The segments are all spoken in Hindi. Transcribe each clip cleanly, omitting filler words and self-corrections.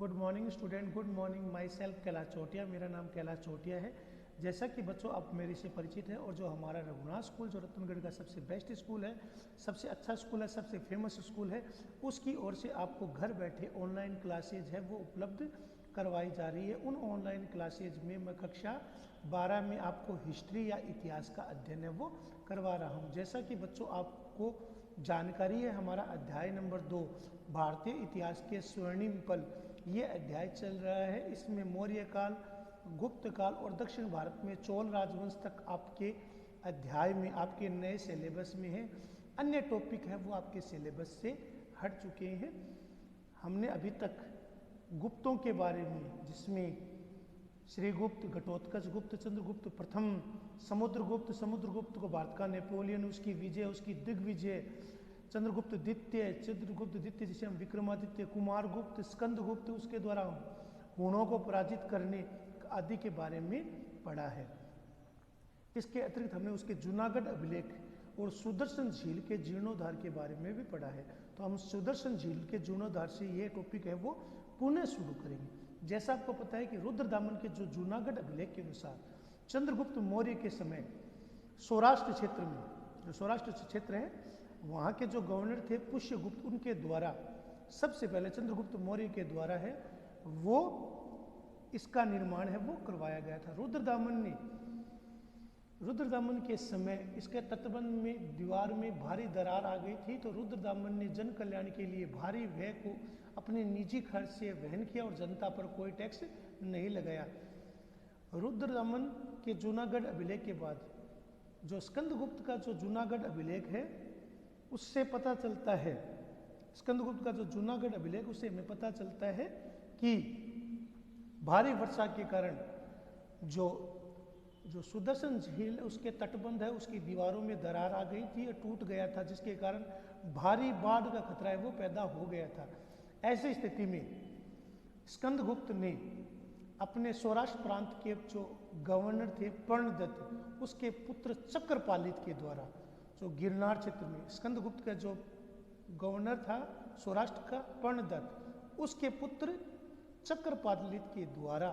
Good morning student, good morning. Myself Kailash Chautiya, मेरा नाम कैलाश चौटिया है। जैसा कि बच्चों आप मेरे से परिचित है, और जो हमारा रघुनाथ स्कूल जो रतनगढ़ का सबसे बेस्ट स्कूल है, सबसे अच्छा स्कूल है, सबसे फेमस स्कूल है, उसकी ओर से आपको घर बैठे ऑनलाइन क्लासेज है वो उपलब्ध करवाई जा रही है। उन ऑनलाइन क्लासेज में मैं कक्षा 12 में आपको हिस्ट्री या इतिहास का अध्ययन है वो करवा रहा हूँ। जैसा कि बच्चों आपको जानकारी है, हमारा अध्याय नंबर 2 भारतीय इतिहास के स्वर्णिम पल, ये अध्याय चल रहा है। इसमें मौर्य काल, गुप्त काल और दक्षिण भारत में चोल राजवंश तक आपके अध्याय में आपके नए सिलेबस में है। अन्य टॉपिक है वो आपके सिलेबस से हट चुके हैं। हमने अभी तक गुप्तों के बारे में, जिसमें श्रीगुप्त, घटोत्कच गुप्त, चंद्रगुप्त प्रथम, समुद्रगुप्त को भारत का नेपोलियन, उसकी विजय, उसकी दिग्विजय, चंद्रगुप्त द्वितीय जिसे हम विक्रमादित्य, कुमारगुप्त, स्कंदगुप्त, उसके द्वारा हुणों को पराजित करने आदि के बारे में पढ़ा है। इसके अतिरिक्त हमने उसके जूनागढ़ अभिलेख और सुदर्शन झील के जीर्णोद्धार के बारे में भी पढ़ा है। तो हम सुदर्शन झील के जीर्णोद्धार से ये टॉपिक है वो पुनः शुरू करेंगे। जैसा आपको पता है कि रुद्रदामन के जो जूनागढ़ अभिलेख के अनुसार चंद्रगुप्त मौर्य के समय सौराष्ट्र क्षेत्र में, जो सौराष्ट्र क्षेत्र है, वहाँ के जो गवर्नर थे पुष्यगुप्त, उनके द्वारा सबसे पहले चंद्रगुप्त मौर्य के द्वारा है वो इसका निर्माण है वो करवाया गया था। रुद्रदामन के समय इसके तटबंध में दीवार में भारी दरार आ गई थी, तो रुद्रदामन ने जन कल्याण के लिए भारी व्यय को अपने निजी खर्च से वहन किया और जनता पर कोई टैक्स नहीं लगाया। रुद्रदामन के जूनागढ़ अभिलेख के बाद जो स्कंदगुप्त का जो जूनागढ़ अभिलेख है उससे पता चलता है, स्कंदगुप्त का जो जूनागढ़ अभिलेख, उससे हमें पता चलता है कि भारी वर्षा के कारण जो सुदर्शन झील उसके तटबंध है उसकी दीवारों में दरार आ गई थी और टूट गया था, जिसके कारण भारी बाढ़ का खतरा है वो पैदा हो गया था। ऐसी स्थिति में स्कंदगुप्त ने अपने सौराष्ट्र प्रांत के जो गवर्नर थे पर्णदत्त, उसके पुत्र चक्रपालित के द्वारा, जो गिरनार क्षेत्र में स्कंदगुप्त का जो गवर्नर था सौराष्ट्र का पर्णदत्त, उसके पुत्र चक्रपालित के द्वारा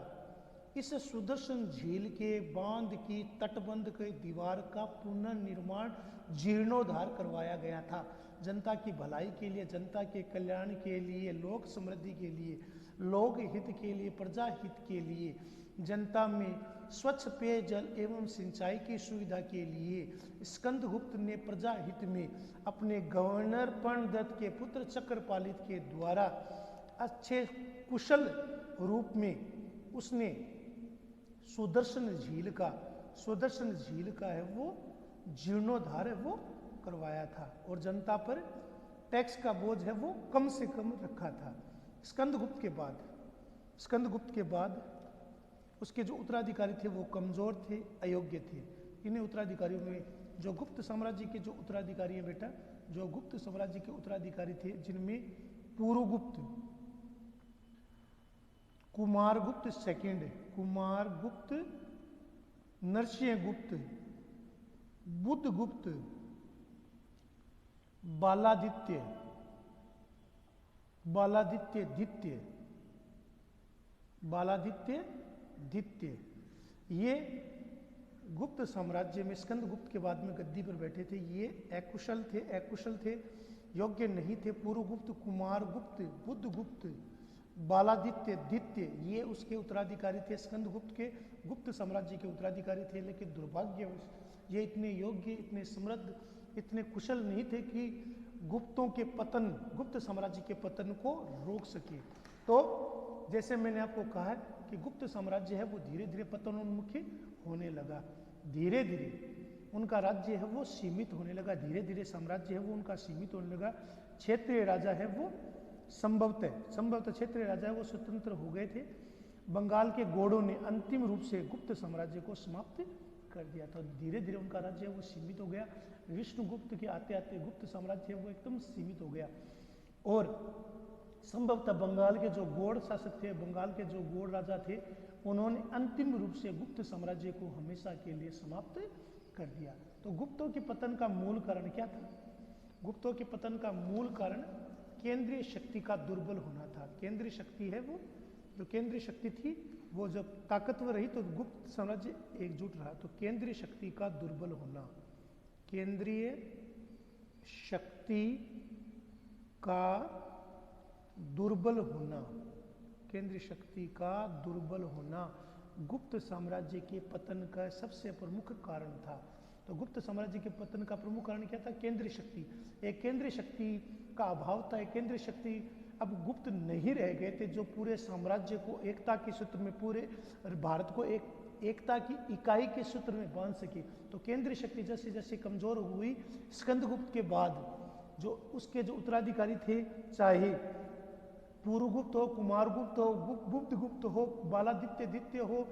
इस सुदर्शन झील के बांध की तटबंध के दीवार का पुनर्निर्माण, जीर्णोद्धार करवाया गया था। जनता की भलाई के लिए, जनता के कल्याण के लिए, लोक समृद्धि के लिए, लोक हित के लिए, प्रजा हित के लिए, जनता में स्वच्छ पेयजल एवं सिंचाई की सुविधा के लिए स्कंदगुप्त ने प्रजा हित में अपने गवर्नर पर्णदत्त के पुत्र चक्रपालित के द्वारा अच्छे कुशल रूप में उसने सुदर्शन झील का है वो जीर्णोद्धार है वो करवाया था और जनता पर टैक्स का बोझ है वो कम से कम रखा था। स्कंदगुप्त के बाद उसके जो उत्तराधिकारी थे वो कमजोर थे, अयोग्य थे। इन्हीं उत्तराधिकारियों में जो गुप्त साम्राज्य के जो उत्तराधिकारी है बेटा, जो गुप्त साम्राज्य के उत्तराधिकारी थे, जिनमें पुरुगुप्त, कुमारगुप्त सेकंड, कुमारगुप्त, नरसिंहगुप्त, बुद्धगुप्त, बालादित्य द्वितीय, ये गुप्त साम्राज्य में स्कंदगुप्त के बाद में गद्दी पर बैठे थे। ये अकुशल थे, योग्य नहीं थे। पुरुगुप्त, कुमारगुप्त, बुद्धगुप्त, बालादित्य द्वितीय, ये उसके उत्तराधिकारी थे, स्कंदगुप्त के गुप्त साम्राज्य के उत्तराधिकारी थे। लेकिन दुर्भाग्यवश ये इतने योग्य, इतने समृद्ध, इतने कुशल नहीं थे कि गुप्त साम्राज्य के पतन को रोक सके। तो जैसे मैंने आपको कहा कि गुप्त साम्राज्य है वो धीरे धीरे पतनोन्मुखी होने लगा, धीरे धीरे उनका राज्य है वो सीमित होने लगा, धीरे धीरे साम्राज्य है वो उनका सीमित होने लगा। क्षेत्रीय राजा है वो संभवतः क्षेत्रीय राजा है वो स्वतंत्र हो गए थे। बंगाल के गोड़ों ने अंतिम रूप से गुप्त साम्राज्य को समाप्त कर दिया था। धीरे धीरे उनका राज्य है वो सीमित हो गया। विष्णुगुप्त के आते आते गुप्त साम्राज्य है वो एकदम सीमित हो गया और संभवतः बंगाल के जो गौड़ शासक थे, बंगाल के जो गौड़ राजा थे, उन्होंने अंतिम रूप से गुप्त साम्राज्य को हमेशा के लिए समाप्त कर दिया। तो गुप्तों के पतन का मूल कारण क्या था? गुप्तों के पतन का मूल कारण केंद्रीय शक्ति का दुर्बल होना था। केंद्रीय शक्ति है वो, जो केंद्रीय शक्ति थी वो जब ताकतवर रही तो गुप्त साम्राज्य एकजुट रहा। तो केंद्रीय शक्ति का दुर्बल होना, केंद्रीय शक्ति का दुर्बल होना, केंद्रीय शक्ति का दुर्बल होना गुप्त साम्राज्य के पतन का सबसे प्रमुख कारण था। तो गुप्त साम्राज्य के पतन का प्रमुख कारण क्या था? केंद्रीय शक्ति। एक केंद्रीय शक्ति का अभाव था। एक केंद्रीय शक्ति अब गुप्त नहीं रह गए थे जो पूरे साम्राज्य को एकता के सूत्र में, पूरे भारत को एकता की इकाई के सूत्र में बांध सके। तो केंद्रीय शक्ति जैसे जैसे कमजोर हुई, स्कंदगुप्त के बाद जो उसके जो उत्तराधिकारी थे, चाहे पूर्वगुप्त हो, कुमारगुप्त हो, बुद्धगुप्त हो, बालादित्य द्वितीय हो,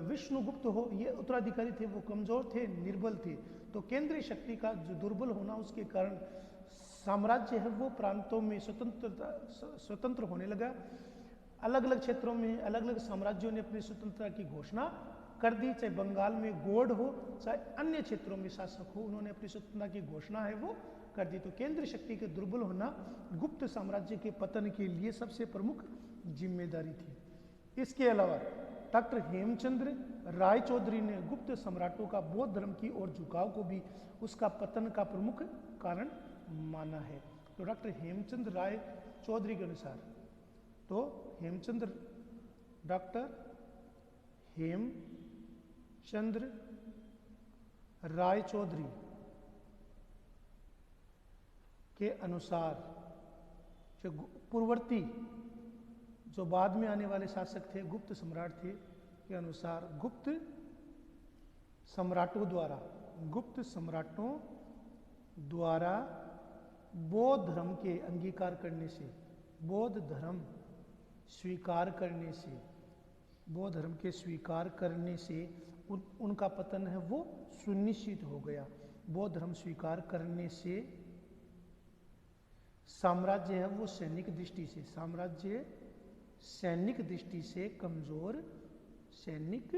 विष्णुगुप्त हो, ये उत्तराधिकारी थे, वो कमजोर थे, निर्बल थे। तो केंद्रीय शक्ति का जो दुर्बल होना, उसके कारण साम्राज्य है वो प्रांतों में स्वतंत्र होने लगा। अलग अलग क्षेत्रों में अलग अलग साम्राज्यों ने अपनी स्वतंत्रता की घोषणा कर दी। चाहे बंगाल में गौड़ हो, चाहे अन्य क्षेत्रों में शासक हो, उन्होंने अपनी स्वतंत्रता की घोषणा है वो कर दी। तो केंद्रीय शक्ति के दुर्बल होना गुप्त साम्राज्य के पतन के लिए सबसे प्रमुख जिम्मेदारी थी। इसके अलावा डॉक्टर हेमचंद्र रायचौधरी ने गुप्त सम्राटों का बौद्ध धर्म की ओर झुकाव को भी उसका पतन का प्रमुख कारण माना है। तो डॉक्टर हेमचंद्र राय चौधरी के अनुसार, तो डॉक्टर हेमचंद्र राय चौधरी के अनुसार, जो पूर्ववर्ती जो बाद में आने वाले शासक थे, गुप्त सम्राट थे, के अनुसार गुप्त सम्राटों द्वारा बौद्ध धर्म के अंगीकार करने से, बौद्ध धर्म स्वीकार करने से, बौद्ध धर्म के स्वीकार करने से उनका पतन है वो सुनिश्चित हो गया। बौद्ध धर्म स्वीकार करने से साम्राज्य है वो सैनिक दृष्टि से, साम्राज्य सैनिक दृष्टि से कमजोर, सैनिक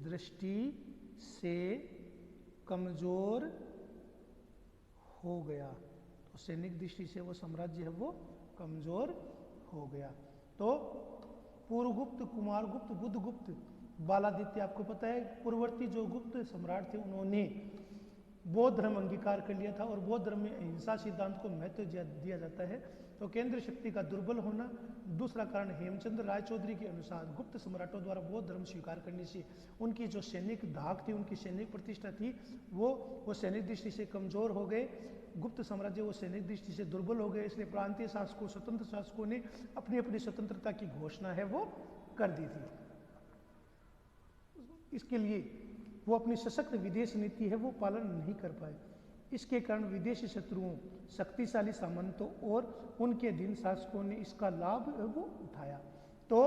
दृष्टि से कमजोर हो गया। तो सैनिक दृष्टि से वो साम्राज्य है वो कमजोर हो गया। तो पूर्वगुप्त, कुमारगुप्त, बुद्धगुप्त, बालादित्य, आपको पता है पूर्ववर्ती जो गुप्त सम्राट थे उन्होंने बौद्ध धर्म अंगीकार कर लिया था और बौद्ध धर्म में अहिंसा सिद्धांत को महत्व दिया जाता है। तो केंद्रीय शक्ति का दुर्बल होना दूसरा कारण। हेमचंद्र रायचौधरी के अनुसार गुप्त सम्राटों द्वारा बौद्ध धर्म स्वीकार करने से उनकी जो सैनिक धाक थी, उनकी सैनिक प्रतिष्ठा थी, वो सैनिक दृष्टि से कमजोर हो गए। गुप्त साम्राज्य वो सैनिक दृष्टि से दुर्बल हो गए। इसलिए प्रांतीय शासकों, स्वतंत्र शासकों ने अपनी अपनी स्वतंत्रता की घोषणा है वो कर दी थी। इसके लिए वो अपनी सशक्त विदेश नीति है वो पालन नहीं कर पाए। इसके कारण विदेशी शत्रुओं, शक्तिशाली सामंतों और उनके अधीन शासकों ने इसका लाभ वो उठाया। तो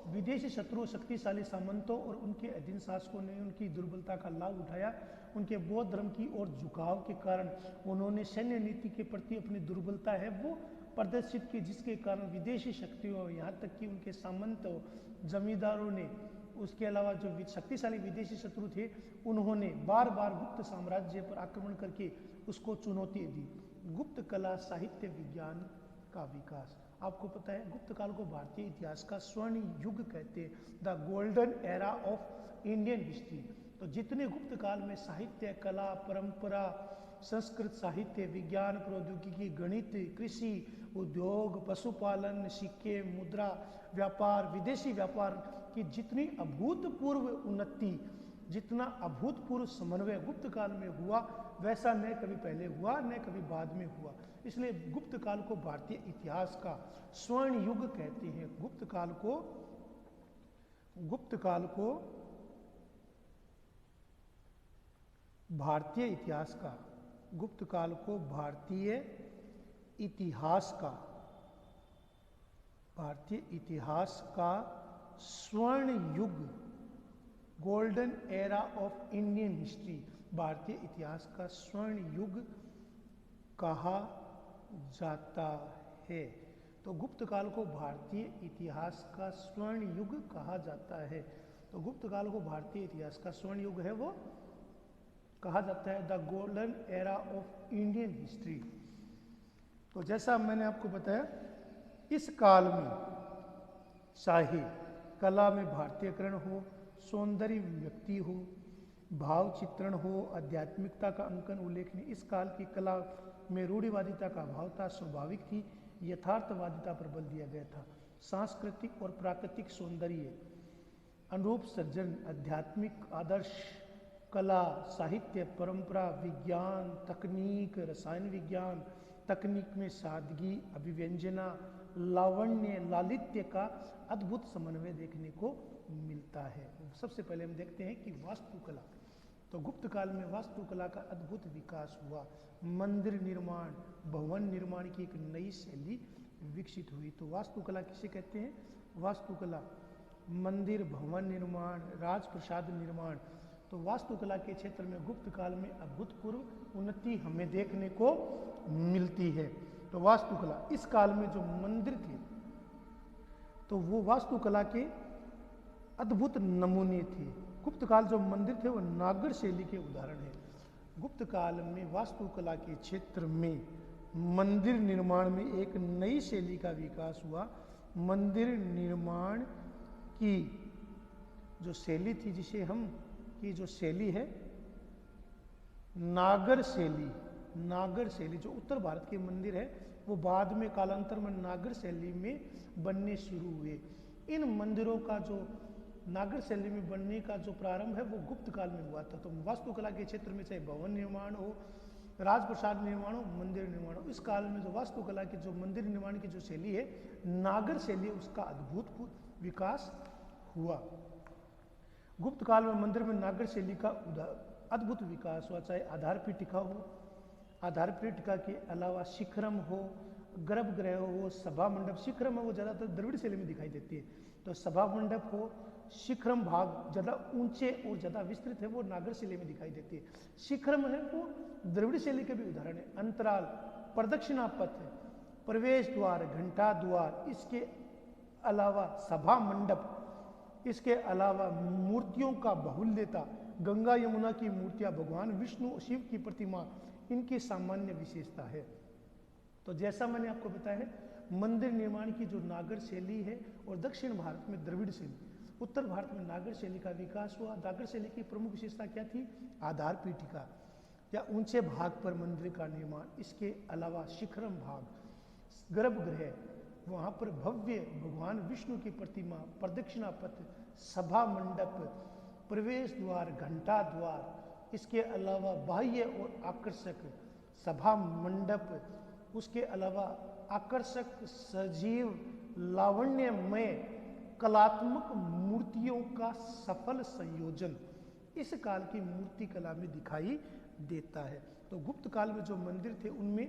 विदेशी शत्रुओं, शक्तिशाली सामंतों और उनके अधीन शासकों ने उनकी दुर्बलता का लाभ उठाया। उनके बौद्ध धर्म की ओर झुकाव के कारण उन्होंने सैन्य नीति के प्रति अपनी दुर्बलता है वो प्रदर्शित की, जिसके कारण विदेशी शक्तियों, यहाँ तक कि उनके सामंतों, जमींदारों ने, उसके अलावा जो शक्तिशाली विदेशी शत्रु थे, उन्होंने बार बार गुप्त साम्राज्य पर आक्रमण करके उसको चुनौती दी। गुप्त कला, साहित्य, विज्ञान का विकास। आपको पता है गुप्त काल को भारतीय इतिहास का स्वर्ण युग कहते हैं, the golden era of Indian history. तो जितने गुप्त काल में साहित्य, कला, परंपरा, संस्कृत साहित्य, विज्ञान, प्रौद्योगिकी, गणित, कृषि, उद्योग, पशुपालन, सिक्के, मुद्रा, व्यापार, विदेशी व्यापार की जितनी अभूतपूर्व उन्नति, जितना अभूतपूर्व समन्वय गुप्त काल में हुआ, वैसा न कभी पहले हुआ न कभी बाद में हुआ। इसलिए गुप्त काल को भारतीय इतिहास का स्वर्ण युग कहते हैं। गुप्त काल को भारतीय इतिहास का, गुप्त काल को भारतीय इतिहास का स्वर्ण युग, golden era of Indian history, भारतीय इतिहास का स्वर्ण युग कहा जाता है। तो गुप्त काल को भारतीय इतिहास का स्वर्ण युग कहा जाता है। तो गुप्त काल को भारतीय इतिहास का स्वर्ण युग है वो कहा जाता है, the golden era of Indian history. तो जैसा मैंने आपको बताया, इस काल में चाहे कला में भारतीयकरण हो, सौंदर्य व्यक्ति हो, भाव चित्रण हो, आध्यात्मिकता का अंकन उल्लेखनीय, इस काल की कला में रूढ़िवादिता का अभाव था, स्वाभाविक थी, यथार्थवादिता पर बल दिया गया था। सांस्कृतिक और प्राकृतिक सौंदर्य, अनुरूप सृजन, आध्यात्मिक आदर्श, कला, साहित्य, परंपरा, विज्ञान, तकनीक, रसायन विज्ञान, तकनीक में सादगी, अभिव्यंजना, लावण्य, लालित्य का अद्भुत समन्वय देखने को मिलता है। सबसे पहले हम देखते हैं कि वास्तुकला। तो गुप्त काल में वास्तुकला का अद्भुत विकास हुआ। मंदिर निर्माण, भवन निर्माण की एक नई शैली विकसित हुई। तो वास्तुकला किसे कहते हैं? वास्तुकला मंदिर, भवन निर्माण, राजप्रसाद निर्माण। तो वास्तुकला के क्षेत्र में गुप्त काल में अभूतपूर्व उन्नति हमें देखने को मिलती है। तो वास्तुकला, इस काल में जो मंदिर थे तो वो वास्तुकला के अद्भुत नमूने थे। गुप्त काल जो मंदिर थे वो नागर शैली के उदाहरण है। गुप्त काल में वास्तुकला के क्षेत्र में मंदिर निर्माण में एक नई शैली का विकास हुआ। मंदिर निर्माण की जो शैली थी, जिसे हम की जो शैली है नागर शैली, नागर शैली जो उत्तर भारत के मंदिर है वो बाद में कालांतर में नागर शैली में बनने शुरू हुए। इन मंदिरों का जो नागर शैली में बनने का जो प्रारंभ है वो गुप्त काल में हुआ था। तो वास्तुकला के क्षेत्र में चाहे भवन निर्माण हो, राजप्रसाद निर्माण हो, मंदिर निर्माण हो, इस काल में जो वास्तुकला की जो मंदिर निर्माण की जो शैली है नागर शैली, उसका अद्भुत विकास हुआ। गुप्त काल में मंदिर में नागर शैली का अद्भुत विकास हुआ। चाहे आधार पीठिका हो, आधार पीठिका के अलावा शिखरम हो, गर्भगृह हो, सभा मंडप। शिखरम है वो ज़्यादातर द्रविड़ शैली में दिखाई देती है, तो सभा मंडप हो, शिखरम भाग ज़्यादा ऊंचे और ज़्यादा विस्तृत है वो नागर शैली में दिखाई देती है। शिखरम है वो द्रविड़ शैली के भी उदाहरण है। अंतराल, प्रदक्षिणा पथ, प्रवेश द्वार, घंटा द्वार, इसके अलावा सभा मंडप, इसके अलावा मूर्तियों का बहुल्यता, गंगा यमुना की मूर्तियां, भगवान विष्णु शिव की प्रतिमा, इनकी सामान्य विशेषता है। तो जैसा मैंने आपको बताया है, मंदिर निर्माण की जो नागर शैली है और दक्षिण भारत में द्रविड़ शैली, उत्तर भारत में नागर शैली का विकास हुआ। नागर शैली की प्रमुख विशेषता क्या थी? आधार पीठिका या ऊंचे भाग पर मंदिर का निर्माण, इसके अलावा शिखरम भाग, गर्भगृह, वहाँ पर भव्य भगवान विष्णु की प्रतिमा, प्रदक्षिणा पथ, सभा मंडप, प्रवेश द्वार, घंटा द्वार, इसके अलावा बाह्य और आकर्षक सभा मंडप, उसके अलावा आकर्षक सजीव लावण्यमय कलात्मक मूर्तियों का सफल संयोजन इस काल की मूर्ति कला में दिखाई देता है। तो गुप्त काल में जो मंदिर थे उनमें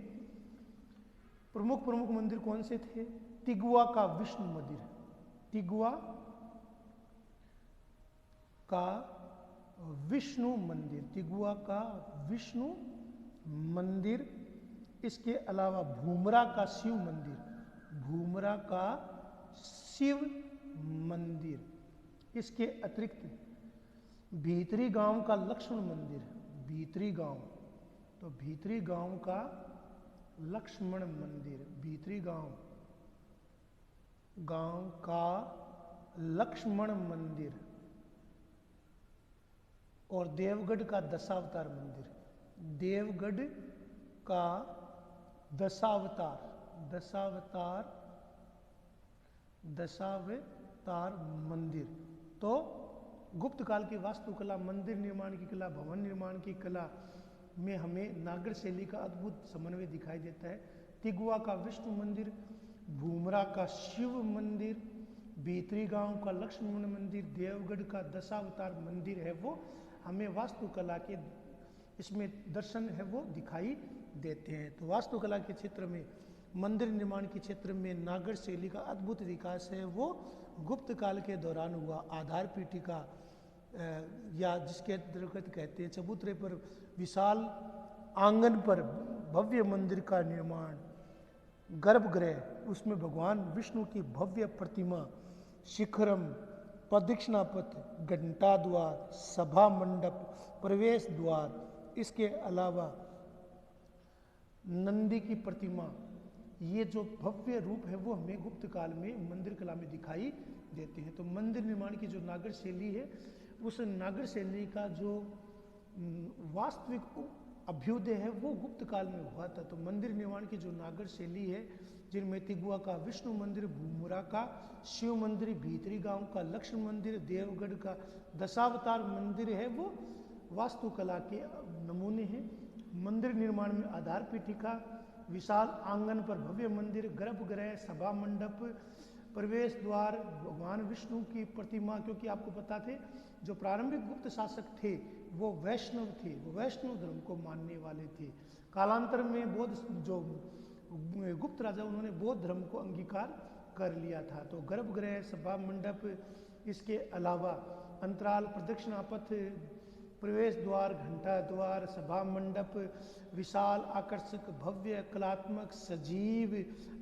प्रमुख मंदिर कौन से थे? तिगुआ का विष्णु मंदिर, तिगुआ का विष्णु मंदिर, तिगुआ का विष्णु मंदिर, इसके अलावा भूमरा का शिव मंदिर, भूमरा का शिव मंदिर, इसके अतिरिक्त भीतरी गांव का लक्ष्मण मंदिर, भीतरी गांव, तो भीतरी गांव का लक्ष्मण मंदिर, भीतरी गांव का लक्ष्मण मंदिर, और देवगढ़ का दशावतार मंदिर, देवगढ़ का दशावतार मंदिर। तो गुप्त काल की वास्तुकला, मंदिर निर्माण की कला, भवन निर्माण की कला में हमें नागर शैली का अद्भुत समन्वय दिखाई देता है। तिगुआ का विष्णु मंदिर, भूमरा का शिव मंदिर, भीतरी गांव का लक्ष्मण मंदिर, देवगढ़ का दशावतार मंदिर है वो हमें वास्तुकला के इसमें दर्शन है वो दिखाई देते हैं। तो वास्तुकला के क्षेत्र में, मंदिर निर्माण के क्षेत्र में नागर शैली का अद्भुत विकास है वो गुप्त काल के दौरान हुआ। आधार पीठिका या जिसके अंतर्गत कहते हैं चबूतरे पर विशाल आंगन पर भव्य मंदिर का निर्माण, गर्भगृह, उसमें भगवान विष्णु की भव्य प्रतिमा, शिखरम, प्रदक्षिणा पथ, घंटा द्वार, सभा मंडप, प्रवेश द्वार, इसके अलावा नंदी की प्रतिमा, ये जो भव्य रूप है वो हमें गुप्त काल में मंदिर कला में दिखाई देते हैं। तो मंदिर निर्माण की जो नागर शैली है, उस नागर शैली का जो वास्तविक अभ्युदय है वो गुप्त काल में हुआ था। तो मंदिर निर्माण की जो नागर शैली है, जिनमें तिगुआ का विष्णु मंदिर, भूमरा का शिव मंदिर, भीतरी गांव का लक्ष्मण मंदिर, देवगढ़ का दशावतार मंदिर है, वो वास्तुकला के नमूने हैं। मंदिर निर्माण में आधार पीठिका, विशाल आंगन पर भव्य मंदिर, गर्भगृह, सभा मंडप, प्रवेश द्वार, भगवान विष्णु की प्रतिमा, क्योंकि आपको पता थे जो प्रारंभिक गुप्त शासक थे वो वैष्णव थे, वो वैष्णव धर्म को मानने वाले थे। कालांतर में बौद्ध जो गुप्त राजा, उन्होंने बौद्ध धर्म को अंगीकार कर लिया था। तो गर्भगृह, सभा मंडप, इसके अलावा अंतराल, प्रदक्षिणा पथ, प्रवेश द्वार, घंटा द्वार, सभा मंडप, विशाल आकर्षक भव्य कलात्मक सजीव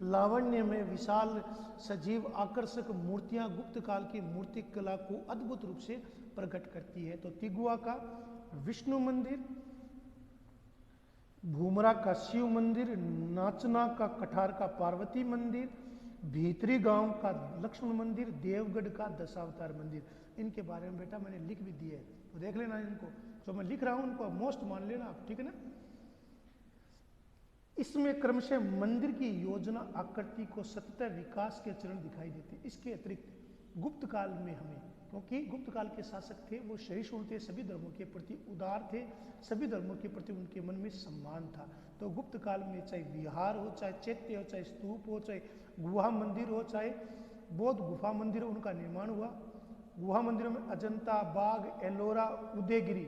लावण्य में विशाल सजीव आकर्षक मूर्तियां गुप्त काल की मूर्ति कला को अद्भुत रूप से प्रकट करती है। तो तिगुआ का विष्णु मंदिर, भूमरा का शिव मंदिर, नाचना का कठार का पार्वती मंदिर, भीतरी गांव का लक्ष्मण मंदिर, देवगढ़ का दशावतार मंदिर, इनके बारे में बेटा मैंने लिख भी दिए है, तो देख लेना इनको, जो मैं लिख रहा हूं उनको मोस्ट मान लेना आप, ठीक है ना। इसमें क्रमशः मंदिर की योजना आकृति को सतत विकास के चरण दिखाई देते। इसके अतिरिक्त गुप्त काल में हमें, क्योंकि गुप्त काल के शासक थे वो सहिष्णु थे, सभी धर्मों के प्रति उदार थे, सभी धर्मों के प्रति उनके मन में सम्मान था। तो गुप्त काल में चाहे विहार हो, चाहे चैत्य हो, चाहे स्तूप हो, चाहे गुहा मंदिर हो, चाहे बौद्ध गुफा मंदिर, उनका निर्माण हुआ। गुहा मंदिरों में अजंता, बाघ, एलोरा, उदयगिरी,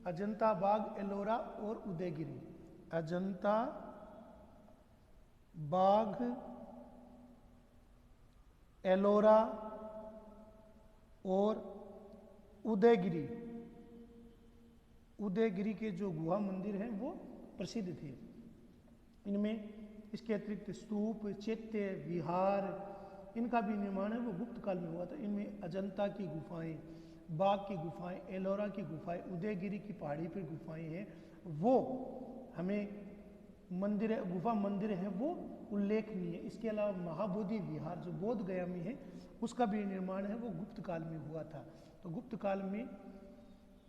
अजंता, बाघ, एलोरा और उदयगिरी, अजंता, बाघ, एलोरा और उदयगिरी, उदयगिरी के जो गुहा मंदिर हैं वो प्रसिद्ध थे। इनमें इसके अतिरिक्त स्तूप, चैत्य, विहार, इनका भी निर्माण है वो गुप्त काल में हुआ था। इनमें अजंता की गुफाएं, बाघ की गुफाएं, एलोरा की गुफाएं, उदयगिरी की पहाड़ी पर गुफाएं हैं, वो हमें मंदिर, गुफा मंदिर है वो उल्लेखनीय है। इसके अलावा महाबोधि विहार जो बोध गया में है, उसका भी निर्माण है वो गुप्त काल में हुआ था। तो गुप्त काल में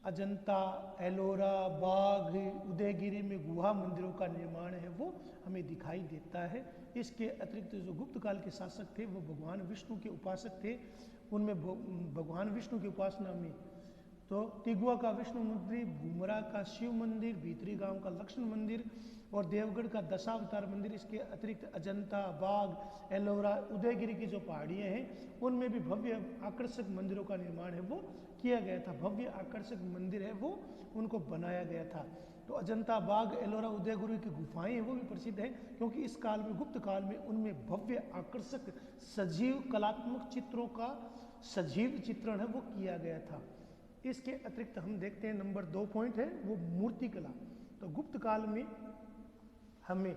अजंता, एलोरा, बाघ, उदयगिरी में गुहा मंदिरों का निर्माण है वो हमें दिखाई देता है। इसके अतिरिक्त जो गुप्त काल के शासक थे वो भगवान विष्णु के उपासक थे। उनमें भगवान विष्णु की उपासना में तो तिगुआ का विष्णु मंदिर, भूमरा का शिव मंदिर, भीतरी गांव का लक्ष्मण मंदिर और देवगढ़ का दशावतार मंदिर, इसके अतिरिक्त अजंता, बाघ, एलोरा, उदयगिरी की जो पहाड़ियाँ हैं उनमें भी भव्य आकर्षक मंदिरों का निर्माण है वो किया गया था। भव्य आकर्षक मंदिर है वो उनको बनाया गया था। तो अजंता, बाघ, एलोरा, उदयगिरी की गुफाएं हैं वो भी प्रसिद्ध हैं, क्योंकि इस काल में, गुप्त काल में, उनमें भव्य आकर्षक सजीव कलात्मक चित्रों का सजीव चित्रण है वो किया गया था। इसके अतिरिक्त हम देखते हैं नंबर 2 पॉइंट है वो मूर्ति कला। तो गुप्त काल में हमें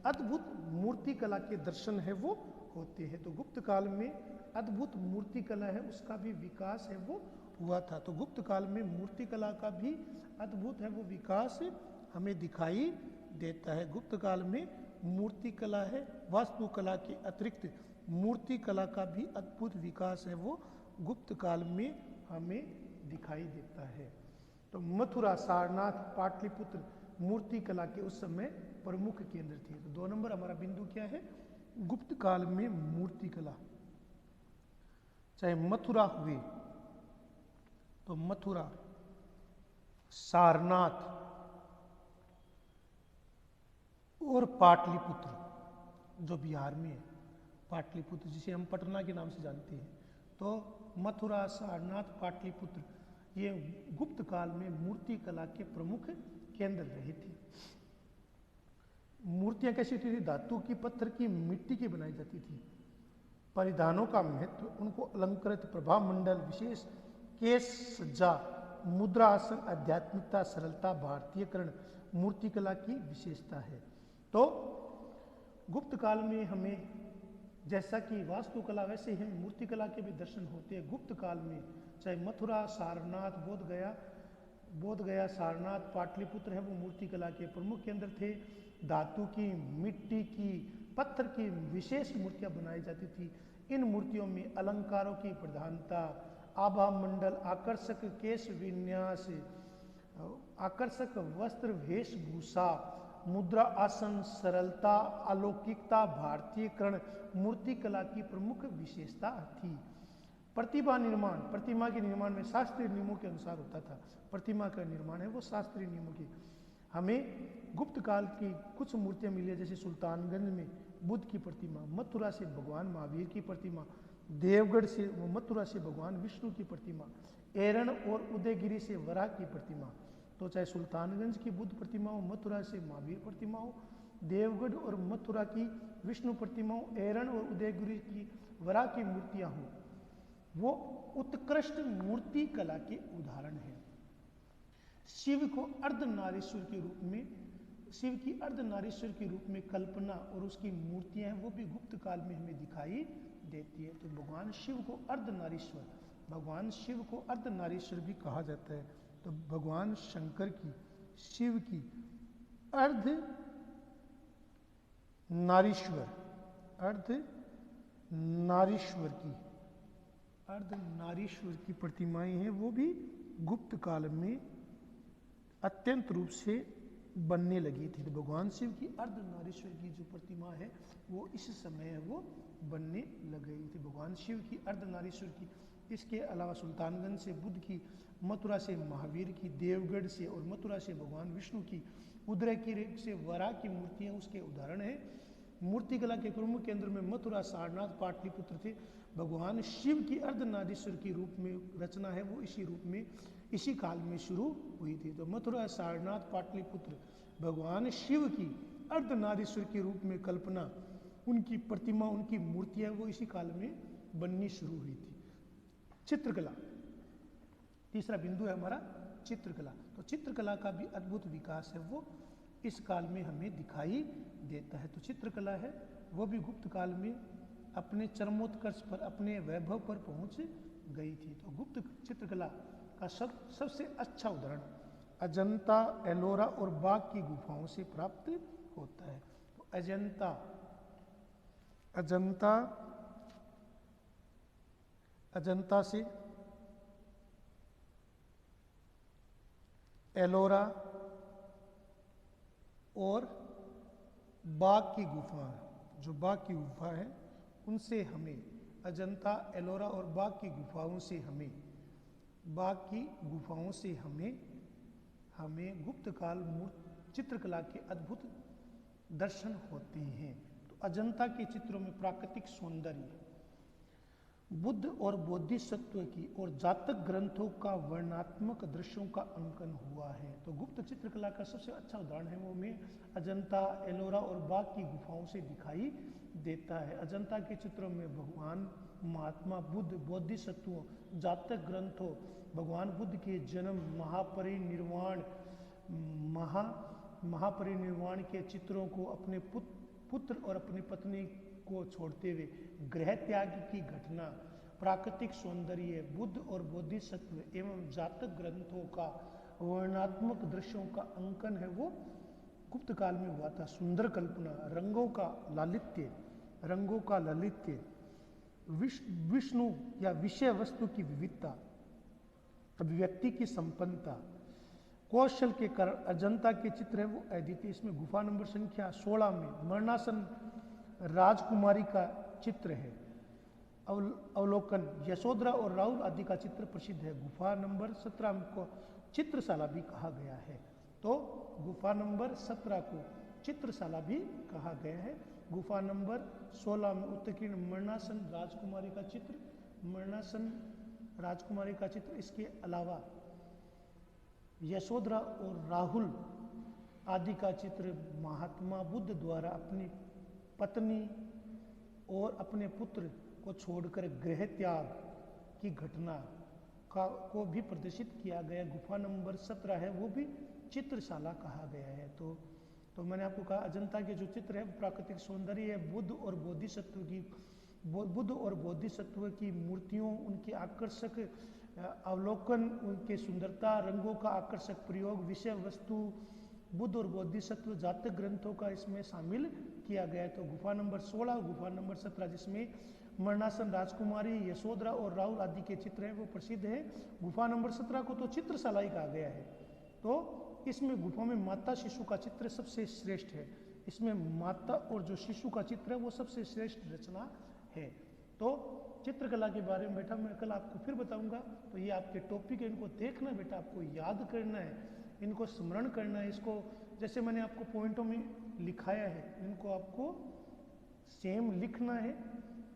अद्भुत मूर्ति कला के दर्शन है वो होते हैं। तो गुप्त काल में अद्भुत मूर्ति कला है उसका भी विकास है वो हुआ था। तो गुप्त काल में मूर्ति कला का भी अद्भुत है वो विकास हमें दिखाई देता है। गुप्त काल में मूर्ति कला है, वास्तुकला के अतिरिक्त मूर्ति कला का भी अद्भुत विकास है वो गुप्त काल में हमें दिखाई देता है। तो मथुरा, सारनाथ, पाटलिपुत्र मूर्ति कला के उस समय प्रमुख केंद्र थे। तो 2 नंबर हमारा बिंदु क्या है, गुप्त काल में मूर्ति कला। चाहे मथुरा हुए तो मथुरा, सारनाथ और पाटलिपुत्र जो बिहार में है, पाटलिपुत्र जिसे हम पटना के नाम से जानते हैं, तो मथुरा, सारनाथ, पाटलिपुत्र ये गुप्त काल में मूर्ति कला के प्रमुख केंद्र रहे थे। मूर्तियां कैसी होती थी, धातु की, पत्थर की, मिट्टी की बनाई जाती थी। परिधानों का महत्व, उनको अलंकृत प्रभा मंडल, विशेष केश सज्जा, मुद्रा आसन, आध्यात्मिकता, सरलता, भारतीयकरण मूर्तिकला की विशेषता है। तो गुप्त काल में हमें जैसा कि वास्तुकला वैसे ही मूर्तिकला के भी दर्शन होते हैं गुप्त काल में। चाहे मथुरा, सारनाथ, बोध गया, सारनाथ, पाटलिपुत्र है वो मूर्तिकला के प्रमुख केंद्र थे। धातु की, मिट्टी की, पत्थर की विशेष मूर्तियां बनाई जाती थी। इन मूर्तियों में अलंकारों की प्रधानता, आभा मंडल, आकर्षक केश विन्यास, आकर्षक वस्त्र वेशभूषा, मुद्रा आसन, सरलता, अलौकिकता, भारतीयकरण मूर्ति कला की प्रमुख विशेषता थी। प्रतिमा निर्माण, प्रतिमा के निर्माण में शास्त्रीय नियमों के अनुसार होता था। प्रतिमा का निर्माण है वो शास्त्रीय नियमों की। हमें गुप्त काल की कुछ मूर्तियां मिली है, जैसे सुल्तानगंज में बुद्ध की प्रतिमा, मथुरा से भगवान महावीर की प्रतिमा, देवगढ़ से मथुरा से भगवान विष्णु की प्रतिमा, एरण और उदयगिरी से वराह की प्रतिमा। तो चाहे सुल्तानगंज की बुद्ध प्रतिमा हो, मथुरा से महावीर प्रतिमा हो, देवगढ़ और मथुरा की विष्णु प्रतिमा हो, एरण और उदयगिरी की वराह की मूर्तियां हो, वो उत्कृष्ट मूर्ति कला के उदाहरण हैं। शिव को अर्धनारीश्वर के रूप में, शिव की अर्धनारीश्वर के रूप में कल्पना और उसकी मूर्तियां हैं वो भी गुप्त काल में हमें दिखाई देती है। तो भगवान शिव को अर्धनारीश्वर, भगवान शिव को अर्धनारीश्वर भी कहा जाता है। तो भगवान शंकर की, शिव की अर्ध नारीश्वर, अर्ध नारीश्वर की, अर्ध नारीश्वर की प्रतिमाएं हैं वो भी गुप्त काल में अत्यंत रूप से बनने लगी थी। तो भगवान शिव की अर्ध नारीश्वर की जो प्रतिमा है वो इस समय है वो बनने लग गई थी। भगवान शिव की अर्ध नारीश्वर की, इसके अलावा सुल्तानगंज से बुद्ध की, मथुरा से महावीर की, देवगढ़ से और मथुरा से भगवान विष्णु की, उदयगिरी से वराह की मूर्तियां उसके उदाहरण है। मूर्तिकला के प्रमुख केंद्र में मथुरा, सारनाथ, पाटलिपुत्र थे। भगवान शिव की अर्धनारीश्वर की रूप में रचना है वो इसी रूप में, इसी काल में शुरू हुई थी। तो मथुरा, सारनाथ, पाटलिपुत्र भगवान शिव की अर्धनारीश्वर के रूप में कल्पना, उनकी प्रतिमा, उनकी मूर्तियां वो इसी काल में बननी शुरू हुई थी। चित्रकला, तीसरा बिंदु है हमारा चित्रकला। तो चित्रकला का भी अद्भुत विकास है वो इस काल में हमें दिखाई देता है। तो चित्रकला है वो भी गुप्त काल में अपने चरमोत्कर्ष पर, अपने वैभव पर पहुंच गई थी। तो गुप्त चित्रकला का सबसे अच्छा उदाहरण अजंता, एलोरा और बाघ की गुफाओं से प्राप्त होता है। तो अजंता, अजंता से एलोरा और बाघ की गुफा, जो बाघ की गुफा है उनसे हमें, अजंता, एलोरा और बाघ की गुफाओं से हमें, बाघ की गुफाओं से हमें गुप्त काल चित्रकला के अद्भुत दर्शन होते हैं। तो अजंता के चित्रों में प्राकृतिक सौंदर्य, बुद्ध और बोधिसत्व की और जातक ग्रंथों का वर्णनात्मक दृश्यों का अंकन हुआ है। तो गुप्त चित्रकला का सबसे अच्छा उदाहरण है वो हमें अजंता, एलोरा और बाघ की गुफाओं से दिखाई देता है। अजंता के चित्रों में भगवान महात्मा बुद्ध, बोधिसत्वों, जातक ग्रंथों, भगवान बुद्ध के जन्म, महापरिनिर्वाण के चित्रों को, अपने पुत्र और अपनी पत्नी को छोड़ते हुए गृह त्याग की घटना, प्राकृतिक सौंदर्य, बुद्ध और बोधिसत्व एवं जातक ग्रंथों का वर्णनात्मक दृश्यों का अंकन है वो गुप्त काल में हुआ था। सुंदर कल्पना, रंगों का ललित्य, विष्णु या विषय वस्तु की विविधता, अभिव्यक्ति की संपन्नता, कौशल के कारण अजंता के चित्र है वो अद्वितीय। इसमें गुफा नंबर संख्या 16 में मरणासन राजकुमारी का चित्र है। अवलोकन, यशोधरा और राहुल आदि का चित्र प्रसिद्ध है। गुफा नंबर 17 को चित्रशाला भी कहा गया है। तो गुफा नंबर 17 को चित्रशाला भी कहा गया है। गुफा नंबर 16 में उत्कीर्ण मरणासन राजकुमारी का चित्र, मरणासन राजकुमारी का चित्र, इसके अलावा यशोधरा और राहुल आदि का चित्र महात्मा बुद्ध द्वारा अपनी पत्नी और अपने पुत्र को छोड़कर गृह त्याग की घटना को भी प्रदर्शित किया गया। गुफा नंबर 17 है वो भी चित्रशाला कहा गया है। तो मैंने आपको कहा अजंता के जो चित्र है प्राकृतिक सौंदर्य है, बुद्ध और बोधिसत्व की मूर्तियों, उनके आकर्षक अवलोकन, उनके सुंदरता, रंगों का आकर्षक प्रयोग, विषय वस्तु, बुद्ध और बोधिसत्व, जातक ग्रंथों का इसमें शामिल किया गया है। तो गुफा नंबर 16 और गुफा नंबर 17 जिसमें मरणासन राजकुमारी, यशोधरा और राहुल आदि के चित्र हैं वो प्रसिद्ध है। गुफा नंबर 17 को तो चित्रशाला ही कहा गया है। तो इसमें गुफा में माता शिशु का चित्र सबसे श्रेष्ठ है। इसमें माता और जो शिशु का चित्र है वो सबसे श्रेष्ठ रचना है। तो चित्रकला के बारे में बेटा मैं कल आपको फिर बताऊंगा। तो ये आपके टॉपिक है, इनको देखना बेटा, आपको याद करना है, इनको स्मरण करना है। इसको जैसे मैंने आपको पॉइंटों में लिखाया है, इनको आपको सेम लिखना है।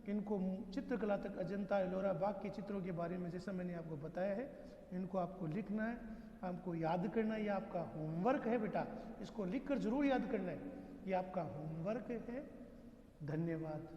इनको चित्रकला तक अजंता एलोरा बाग के चित्रों के बारे में जैसा मैंने आपको बताया है, इनको आपको लिखना है, आपको याद करना है। ये आपका होमवर्क है बेटा, इसको लिखकर जरूर याद करना है, ये आपका होमवर्क है। धन्यवाद।